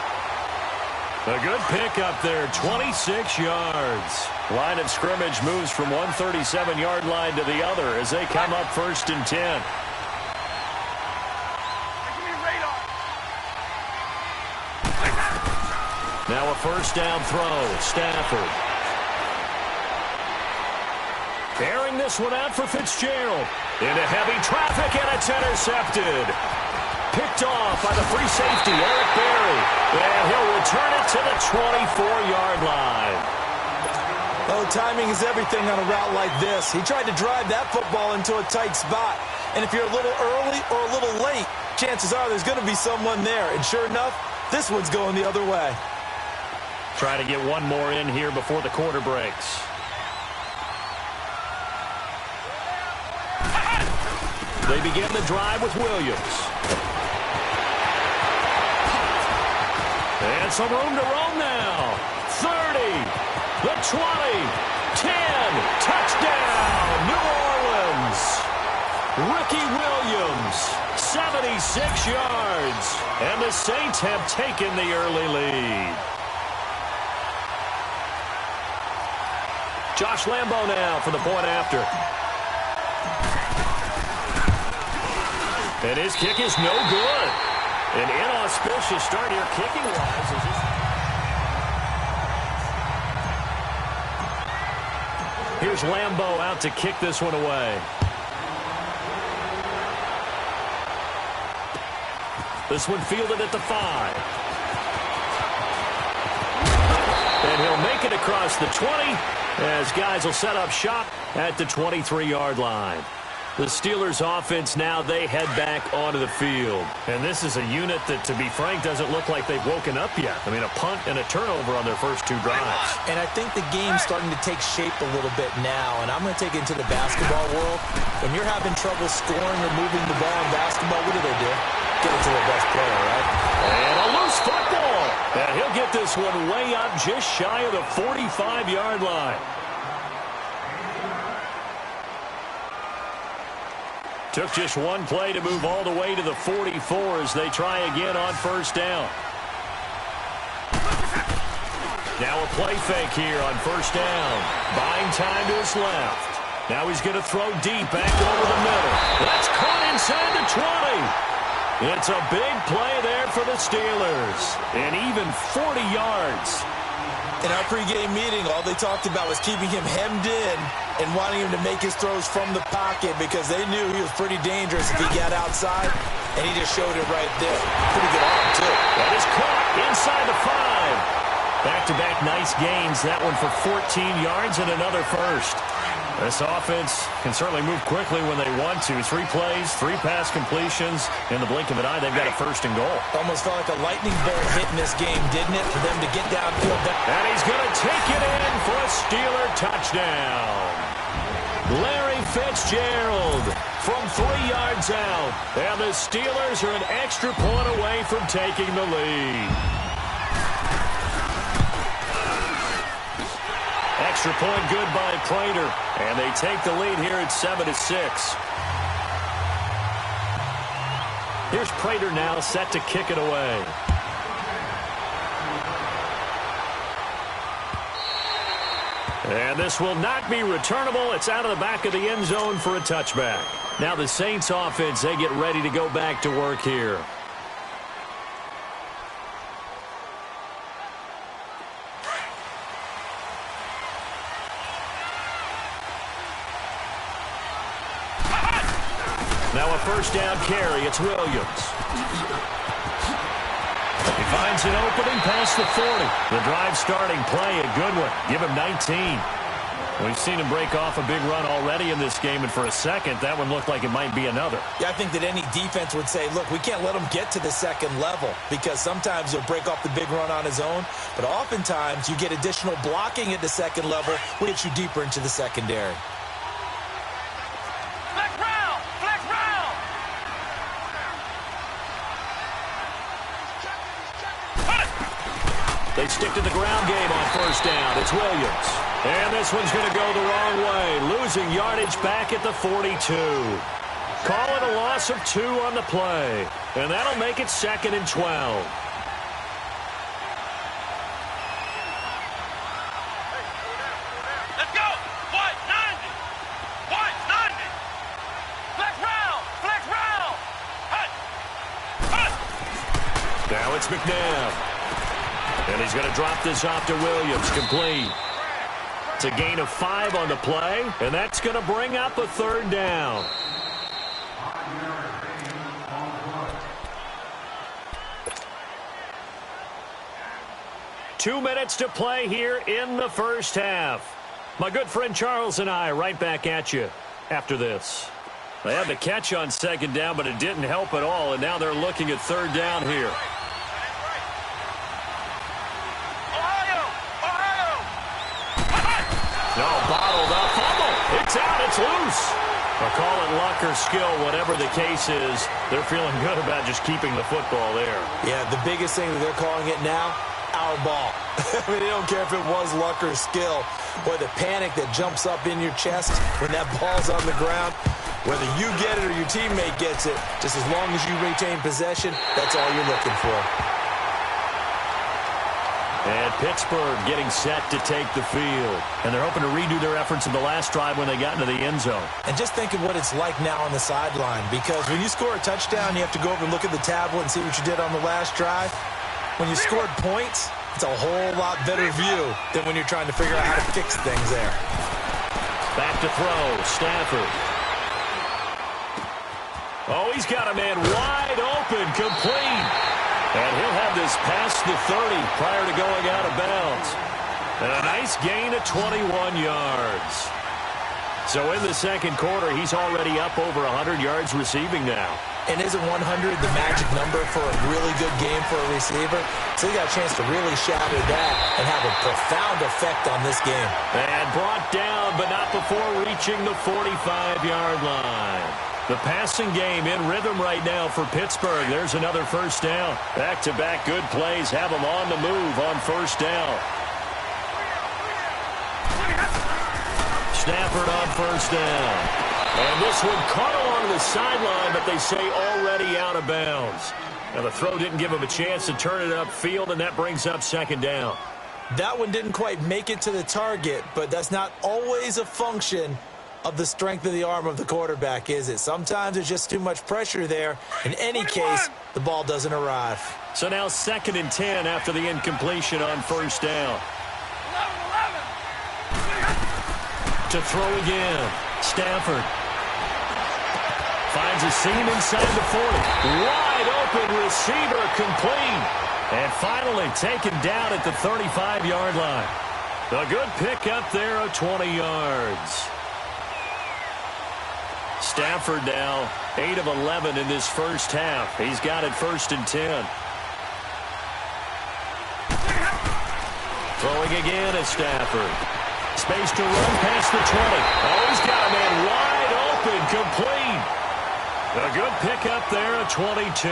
A good pickup there, 26 yards. Line of scrimmage moves from one 37-yard line to the other as they come up 1st and 10. Now a 1st down throw, Stafford. Airing this one out for Fitzgerald. Into heavy traffic, and it's intercepted. Picked off by the free safety, Eric Berry. And he'll return it to the 24-yard line. Oh, timing is everything on a route like this. He tried to drive that football into a tight spot. And if you're a little early or a little late, chances are there's going to be someone there. And sure enough, this one's going the other way. Try to get one more in here before the quarter breaks. They begin the drive with Williams. And some room to roam now. 30, the 20, 10, touchdown, New Orleans. Ricky Williams, 76 yards. And the Saints have taken the early lead. Josh Lambo now for the point after. And his kick is no good. An inauspicious start here kicking-wise. Here's Lambo out to kick this one away. This one fielded at the 5. And he'll make it across the 20 as guys will set up shop at the 23-yard line. The Steelers offense now, they head back onto the field. And this is a unit that, to be frank, doesn't look like they've woken up yet. I mean, a punt and a turnover on their first 2 drives. And I think the game's starting to take shape a little bit now. And I'm going to take it into the basketball world. When you're having trouble scoring or moving the ball in basketball, what do? Get it to the best player, right? And a loose football. And he'll get this one way up just shy of the 45-yard line. Took just one play to move all the way to the 44 as they try again on first down. Now a play fake here on first down. Buying time to his left. Now he's going to throw deep back over the middle. That's caught inside the 20. It's a big play there for the Steelers. And even 40 yards. In our pregame meeting, all they talked about was keeping him hemmed in and wanting him to make his throws from the pocket because they knew he was pretty dangerous if he got outside, and he just showed it right there. Pretty good arm, too. That is caught inside the 5. Back-to-back nice gains. That one for 14 yards and another first. This offense can certainly move quickly when they want to. 3 plays, 3 pass completions. In the blink of an eye, they've got a first and goal. Almost felt like a lightning bolt hit in this game, didn't it? For them to get downfield. And he's going to take it in for a Steeler touchdown. Larry Fitzgerald from 3 yards out. And the Steelers are an extra point away from taking the lead. Extra point good by Prater. And they take the lead here at 7-6. Here's Prater now set to kick it away. And this will not be returnable. It's out of the back of the end zone for a touchback. Now the Saints offense, they get ready to go back to work here. Now a first down carry. It's Williams. He finds an opening past the 40. The drive starting play, a good one. Give him 19. We've seen him break off a big run already in this game, and for a second, that one looked like it might be another. Yeah, I think that any defense would say, look, we can't let him get to the second level because sometimes he'll break off the big run on his own, but oftentimes you get additional blocking at the second level, which gets you deeper into the secondary. They stick to the ground game on first down. It's Williams. And this one's going to go the wrong way. Losing yardage back at the 42. Call it a loss of 2 on the play. And that'll make it 2nd and 12. Let's go. White 90. White 90. Flex round. Flex round. Hut. Hut. Now it's McNabb. And he's going to drop this off to Williams. Complete. It's a gain of 5 on the play, and that's going to bring up a 3rd down. Two minutes to play here in the first half. My good friend Charles and I right back at you after this. They had the catch on 2nd down, but it didn't help at all, and now they're looking at 3rd down here. No, bottled up. Fumble. It's out. It's loose. I'll call it luck or skill, whatever the case is. They're feeling good about just keeping the football there. Yeah, the biggest thing that they're calling it now, our ball. I mean, they don't care if it was luck or skill. Boy, the panic that jumps up in your chest when that ball's on the ground, whether you get it or your teammate gets it, just as long as you retain possession, that's all you're looking for. And Pittsburgh getting set to take the field. And they're hoping to redo their efforts in the last drive when they got into the end zone. And just think of what it's like now on the sideline. Because when you score a touchdown, you have to go over and look at the tablet and see what you did on the last drive. When you scored points, it's a whole lot better view than when you're trying to figure out how to fix things there. Back to throw. Stafford. Oh, he's got a man wide open. Complete. And he'll have this past the 30 prior to going out of bounds. And a nice gain of 21 yards. So in the second quarter, he's already up over 100 yards receiving now. And isn't 100 the magic number for a really good game for a receiver? So he got a chance to really shatter that and have a profound effect on this game. And brought down, but not before reaching the 45-yard line. The passing game in rhythm right now for Pittsburgh. There's another first down. Back-to-back good plays have them on the move on first down. Stafford on first down. And this one caught along the sideline, but they say already out of bounds. Now the throw didn't give him a chance to turn it upfield, and that brings up second down. That one didn't quite make it to the target, but that's not always a function of the strength of the arm of the quarterback, is it? Sometimes there's just too much pressure there. In any case, the ball doesn't arrive. So now 2nd and 10 after the incompletion on first down. To throw again. Stafford finds a seam inside the 40. Wide open receiver, complete. And finally taken down at the 35-yard line. A good pick up there of 20 yards. Stafford now 8 of 11 in this first half. He's got it 1st and 10. Throwing again at Stafford. Space to run past the 20. Oh, he's got a man wide open, complete. A good pickup there at 22.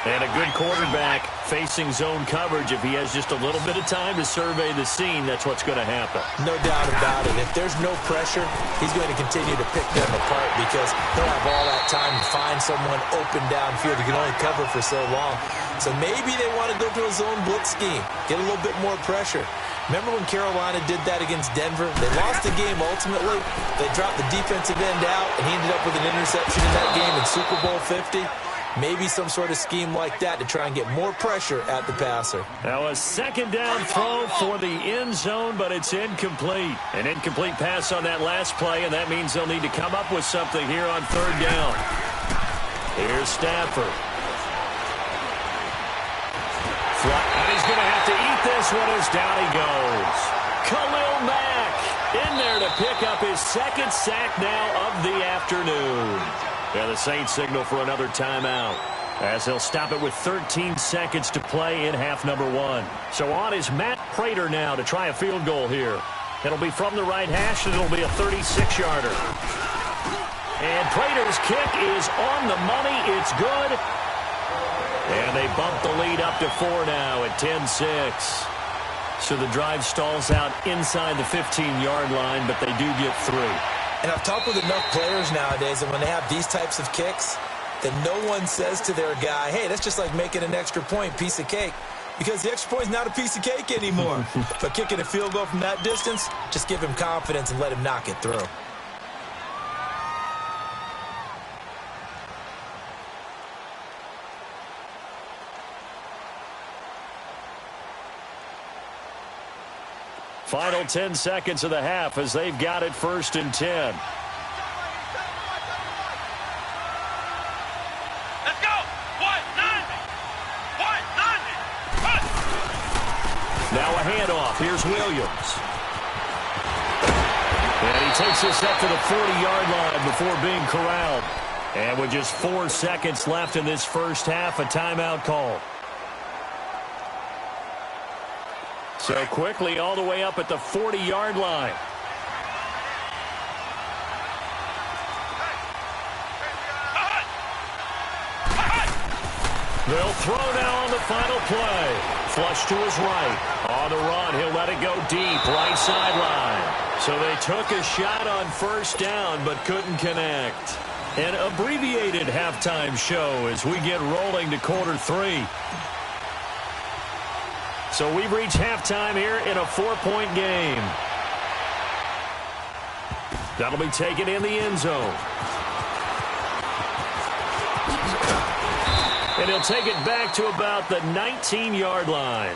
And a good quarterback facing zone coverage. If he has just a little bit of time to survey the scene, that's what's going to happen. No doubt about it. If there's no pressure, he's going to continue to pick them apart because he'll have all that time to find someone open downfield. He can only cover for so long. So maybe they want to go to a zone blitz scheme, get a little bit more pressure. Remember when Carolina did that against Denver? They lost the game ultimately. They dropped the defensive end out, and he ended up with an interception in that game in Super Bowl 50. Maybe some sort of scheme like that to try and get more pressure at the passer. Now a second down throw for the end zone, but it's incomplete. An incomplete pass on that last play, and that means they'll need to come up with something here on 3rd down. Here's Stafford. And he's going to have to eat this one as down he goes. Khalil Mack in there to pick up his 2nd sack now of the afternoon. And the Saints signal for another timeout as he'll stop it with 13 seconds to play in half number 1. So on is Matt Prater now to try a field goal here. It'll be from the right hash, and it'll be a 36-yarder. And Prater's kick is on the money. It's good. And they bump the lead up to 4 now at 10-6. So the drive stalls out inside the 15-yard line, but they do get 3. And I've talked with enough players nowadays that when they have these types of kicks, that no one says to their guy, hey, that's just like making an extra point, piece of cake. Because the extra point is not a piece of cake anymore. But kicking a field goal from that distance, just give him confidence and let him knock it through. Final 10 seconds of the half as they've got it 1st and 10. Let's go. 190. 190. Run. Now a handoff. Here's Williams. And he takes this up to the 40-yard line before being corralled. And with just 4 seconds left in this first half, a timeout call. So quickly all the way up at the 40-yard line. They'll throw now on the final play. Flush to his right. On the run, he'll let it go deep, right sideline. So they took a shot on first down, but couldn't connect. An abbreviated halftime show as we get rolling to quarter 3. So we've reached halftime here in a 4-point game. That'll be taken in the end zone. And he'll take it back to about the 19-yard line.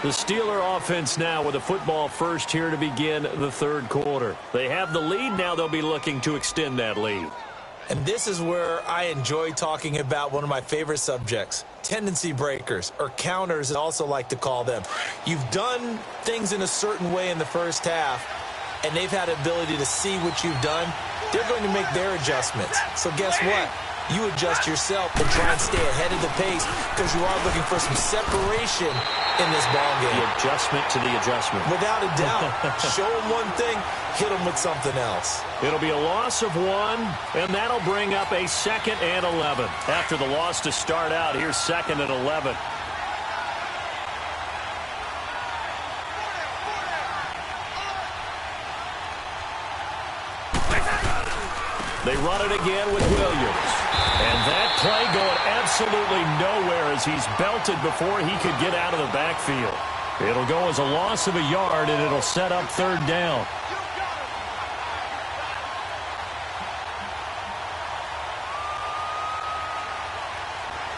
The Steeler offense now with a football first here to begin the 3rd quarter. They have the lead. Now they'll be looking to extend that lead. And this is where I enjoy talking about one of my favorite subjects, tendency breakers, or counters, I also like to call them. You've done things in a certain way in the first half, and they've had the ability to see what you've done, they're going to make their adjustments. So guess what? You adjust yourself and try and stay ahead of the pace because you are looking for some separation in this ballgame. The adjustment to the adjustment. Without a doubt. Show them one thing, hit them with something else. It'll be a loss of 1, and that'll bring up a 2nd and 11. After the loss to start out, here's 2nd and 11. They run it again with Williams. And that play going absolutely nowhere as he's belted before he could get out of the backfield. It'll go as a loss of a yard, and it'll set up 3rd down.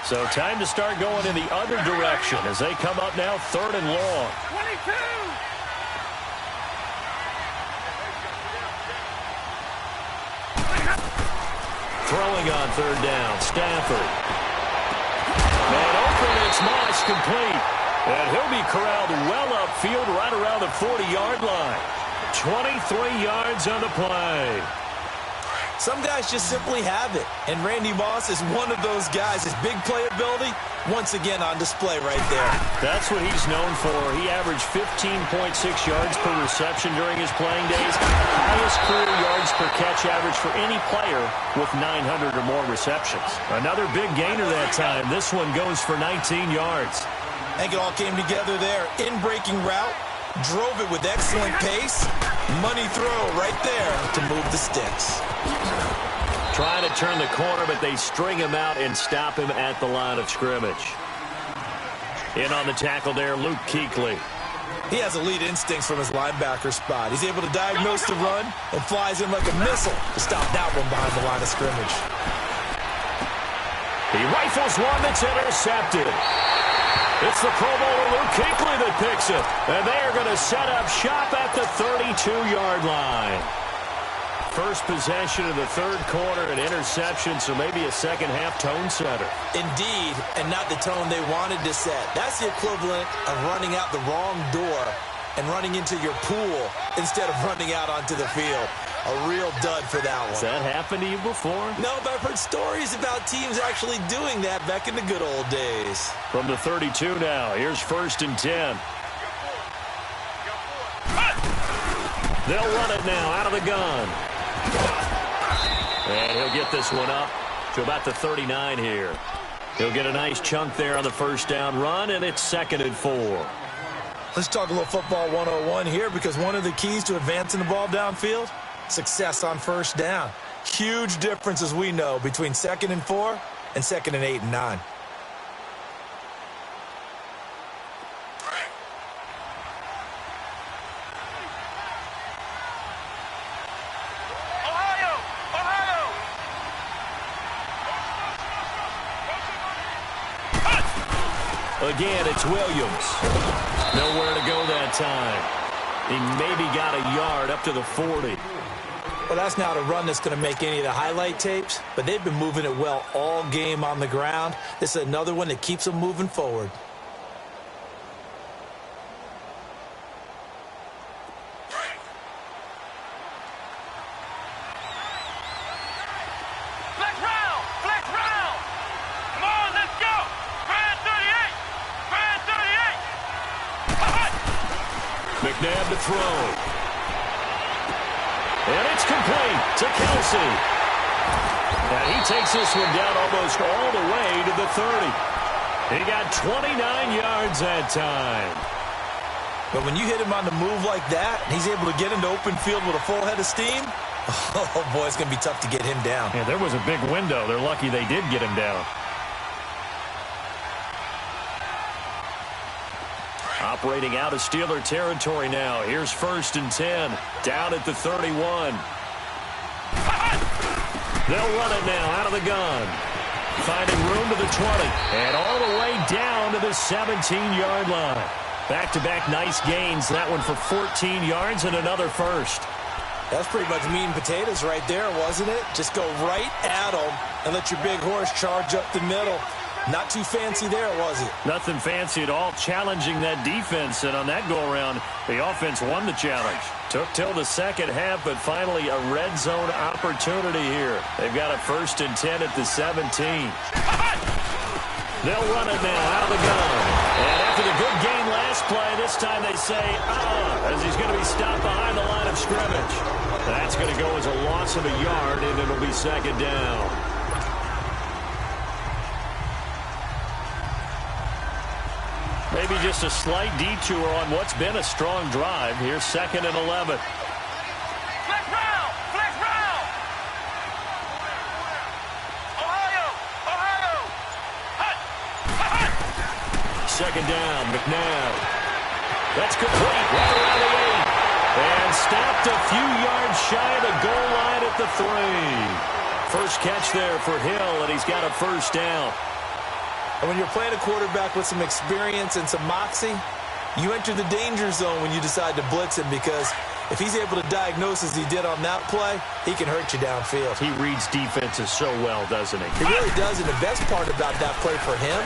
So time to start going in the other direction as they come up now 3rd and long. 22! Throwing on 3rd down, Stafford. And open, it's Moss, complete. And he'll be corralled well upfield right around the 40-yard line. 23 yards on the play. Some guys just simply have it, and Randy Moss is one of those guys. His big playability, once again on display right there. That's what he's known for. He averaged 15.6 yards per reception during his playing days. Highest career yards per catch average for any player with 900 or more receptions. Another big gainer that time. This one goes for 19 yards. I think it all came together there. In-breaking route, drove it with excellent pace. Money throw right there to move the sticks. Trying to turn the corner, but they string him out and stop him at the line of scrimmage. In on the tackle there, Luke Kuechly. He has elite instincts from his linebacker spot. He's able to diagnose the run and flies in like a missile to stop that one behind the line of scrimmage. He rifles one that's intercepted. It's the Pro Bowler Luke Kuechly that picks it. And they are going to set up shop at the 32-yard line. First possession of the 3rd quarter, an interception, so maybe a second-half tone setter. Indeed, and not the tone they wanted to set. That's the equivalent of running out the wrong door and running into your pool instead of running out onto the field. A real dud for that one. Has that happened to you before? No, but I've heard stories about teams actually doing that back in the good old days. From the 32 now, here's 1st and 10. They'll run it now out of the gun. And he'll get this one up to about the 39 here. He'll get a nice chunk there on the 1st down run, and it's 2nd and 4. Let's talk a little football 101 here, because one of the keys to advancing the ball downfield, success on 1st down. Huge difference, as we know, between 2nd and 4 and 2nd and 8 and 9. Again, it's Williams. Nowhere to go that time. He maybe got a yard up to the 40. Well, that's not a run that's going to make any of the highlight tapes, but they've been moving it well all game on the ground. This is another one that keeps them moving forward. McNabb to throw. And it's complete to Kelsey. And he takes this one down almost all the way to the 30. He got 29 yards that time. But when you hit him on the move like that, and he's able to get into open field with a full head of steam, oh, boy, it's going to be tough to get him down. Yeah, there was a big window. They're lucky they did get him down. Operating out of Steeler territory now. Here's 1st and 10. Down at the 31. They'll run it now out of the gun. Finding room to the 20. And all the way down to the 17-yard line. Back-to-back nice gains. That one for 14 yards and another first. That's pretty much meat and potatoes right there, wasn't it? Just go right at them and let your big horse charge up the middle. Not too fancy there, was it? Nothing fancy at all, challenging that defense, and on that go-around, the offense won the challenge. Took till the second half, but finally a red zone opportunity here. They've got a 1st and 10 at the 17. They'll run it now out of the gun. And after the good game last play, this time they say, as he's going to be stopped behind the line of scrimmage. That's going to go as a loss of a yard, and it'll be 2nd down. Maybe just a slight detour on what's been a strong drive. Here's 2nd and 11. Flex round! Flex round! Ohio! Ohio! Hut! Hut! 2nd down, McNabb. That's complete right around the 8. And stopped a few yards shy of the goal line at the 3. First catch there for Hill, and he's got a 1st down. And when you're playing a quarterback with some experience and some moxie, you enter the danger zone when you decide to blitz him, because if he's able to diagnose as he did on that play, he can hurt you downfield. He reads defenses so well, doesn't he? He really does, and the best part about that play for him,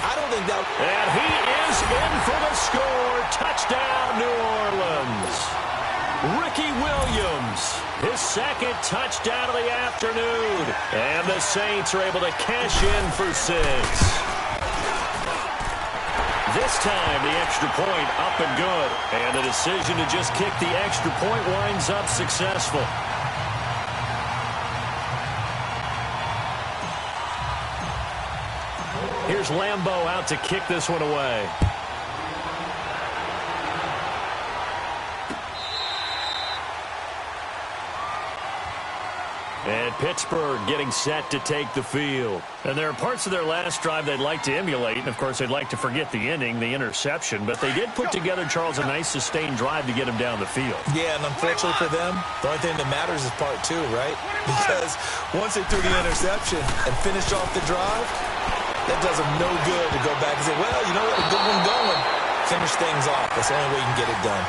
I don't think that... And he is in for the score. Touchdown, New Orleans. Ricky Williams, his 2nd touchdown of the afternoon. And the Saints are able to cash in for 6. This time, the extra point up and good. And the decision to just kick the extra point winds up successful. Here's Lambeau out to kick this one away. And Pittsburgh getting set to take the field. And there are parts of their last drive they'd like to emulate. And, of course, they'd like to forget the ending, the interception. But they did put together, Charles, a nice sustained drive to get him down the field. Yeah, and unfortunately for them, the only thing that matters is part 2, right? Because once they threw the interception and finished off the drive, that does them no good to go back and say, well, you know what, a good one going. Finish things off. That's the only way you can get it done.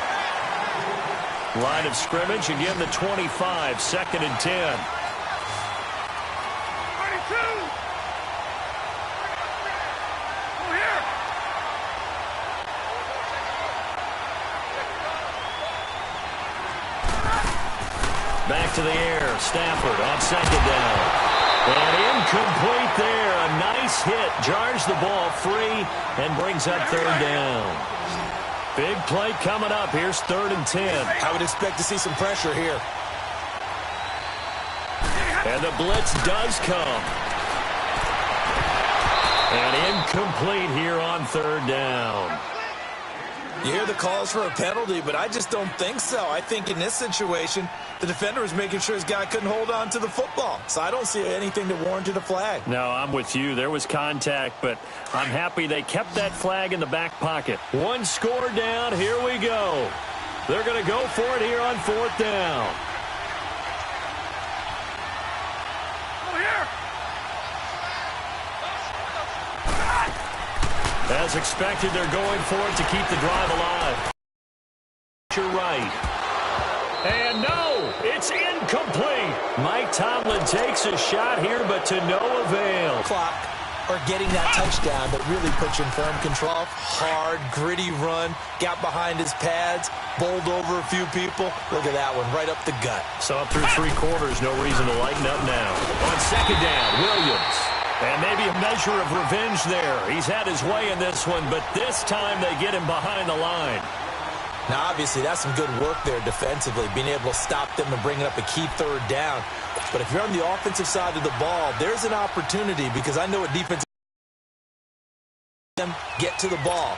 Line of scrimmage, again the 25, 2nd and 10. Back to the air. Stafford on 2nd down. And incomplete there. A nice hit. Jars the ball free and brings up 3rd down. Big play coming up. Here's 3rd and 10. I would expect to see some pressure here. And the blitz does come. And incomplete here on 3rd down. You hear the calls for a penalty, but I just don't think so. I think in this situation, the defender was making sure his guy couldn't hold on to the football. So I don't see anything that warranted a flag. No, I'm with you. There was contact, but I'm happy they kept that flag in the back pocket. 1 score down. Here we go. They're going to go for it here on 4th down. As expected, they're going for it to keep the drive alive. You're right. And no, it's incomplete. Mike Tomlin takes a shot here, but to no avail. Clock or getting that touchdown that really puts you in firm control. Hard, gritty run, got behind his pads, bowled over a few people. Look at that one, right up the gut. So up through 3 quarters, no reason to lighten up now. On 2nd down, Williams. And maybe a measure of revenge there. He's had his way in this one, but this time they get him behind the line. Now, obviously, that's some good work there defensively, being able to stop them and bringing up a key 3rd down. But if you're on the offensive side of the ball, there's an opportunity, because I know what defense get to the ball.